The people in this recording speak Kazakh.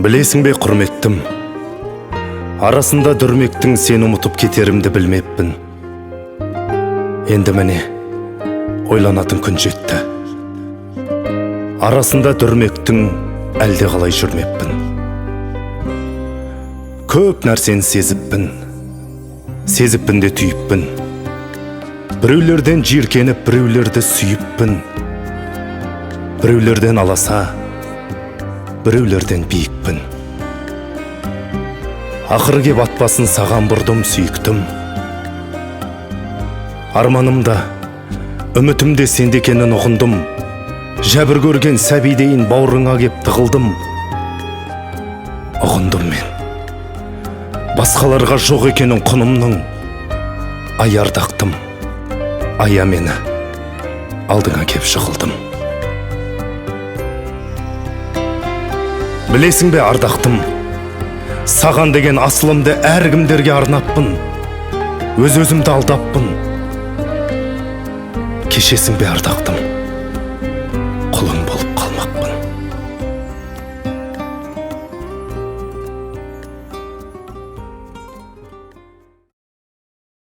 Білесің бе құрметтім, арасында дүрмектің сені ұмытып кетерімді білмеппін. Енді міне, ойланатын күн жетті. Арасында дүрмектің әлде қалай жүрмеппін. Көп нәрсені сезіппін де түйіппін. Біреулерден жиіркеніп, біреулерді сүйіппін. Біреулерден аласа, біреулерден биікпін. Ақыры кеп атпасын саған бұрдым сүйіктім. Арманымда, үмітімде сенде екенін ұғындым. Жәбір көрген сәбидейін бауырыңа кеп тығылдым. Ұғындым мен. Басқаларға жоқ екенін құнымның. Ай ардақтым, ая мені алдыңа кеп жығылдым. Білесің бе ардақтым, саған деген асылымды әркімдерге арнаппын. Өз-өзімді алдаппын. Кешесің бе ардақтым,